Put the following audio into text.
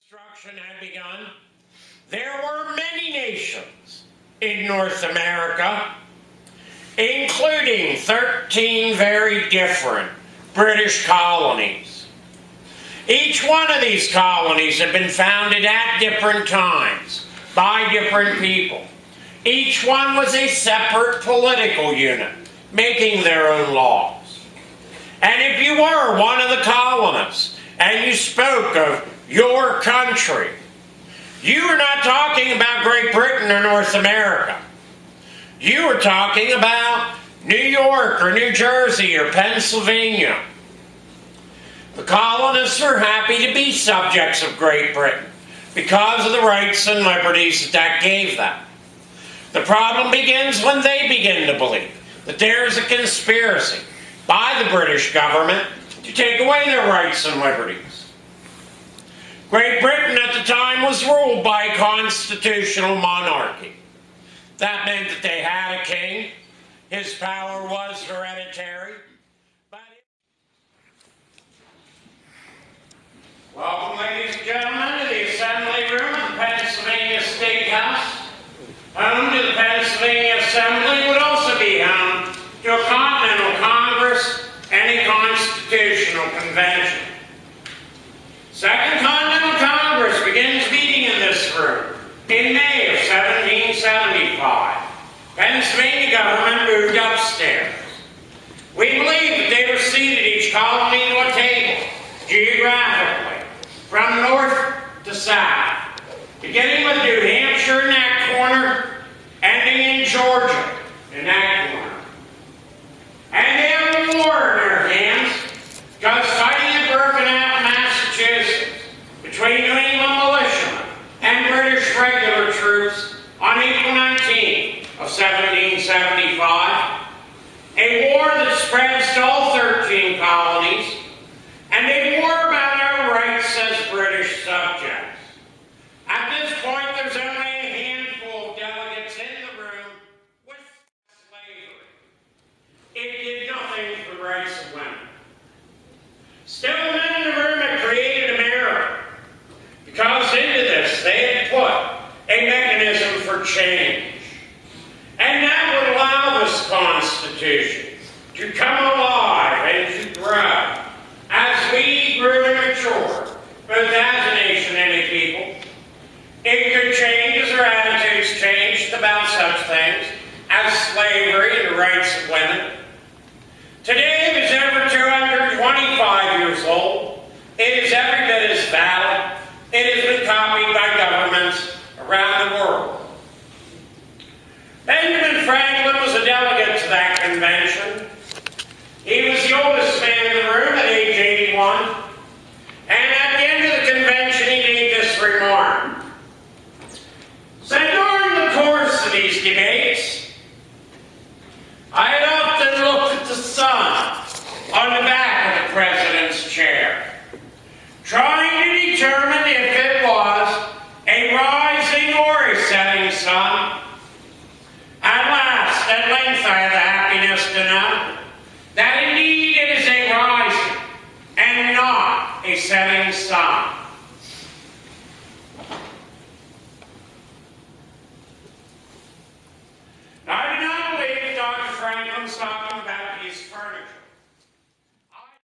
Construction had begun. There were many nations in North America, including 13 very different British colonies. Each one of these colonies had been founded at different times by different people. Each one was a separate political unit, making their own laws. And if you were one of the colonists and you spoke of your country, you were not talking about Great Britain or North America. You were talking about New York or New Jersey or Pennsylvania. The colonists were happy to be subjects of Great Britain because of the rights and liberties that gave them. The problem begins when they begin to believe that there is a conspiracy by the British government to take away their rights and liberties. Great Britain at the time was ruled by a constitutional monarchy. That meant that they had a king. His power was hereditary. Welcome, ladies and gentlemen, to the Assembly Room of the Pennsylvania State House. Home to the Pennsylvania Assembly would also be home to a Continental Congress and a Constitutional Convention. Second Continental Congress begins meeting in this room in May of 1775. Pennsylvania government moved upstairs. We believe that they were seated each colony to a table, geographically, from north to south, beginning with New Hampshire in that corner, ending in Georgia in that corner. And they have a war in their hands, because fighting had broken out in Massachusetts between New England militiamen and British regular troops on April 19th of 1775. A war that spreads to all 13 colonies, and a war about our rights as British subjects. At this point, there's only a handful of delegates in the room with slavery. It did nothing for the rights of women. Still, the men in the room had created America, because into this they had put a mechanism for change. And that would allow this Constitution to come alive and to grow as we grew and matured, both as a nation and a people. It could change as our attitudes changed about such things as slavery and the rights of women. Today it is over 225 years old. It is every bit as valid. It has been copied by governments around the world. Benjamin Franklin was a delegate to that convention. He was the oldest man in the room at age 81. And at the end of the convention, he made this remark. Said, during the course of these debates, I had often looked at the sun on the back of the president's chair, trying to determine if it was a rising or a setting sun. At length, I have the happiness to know that indeed it is a rising and not a setting sun. Now, I do not believe Dr. Franklin stopped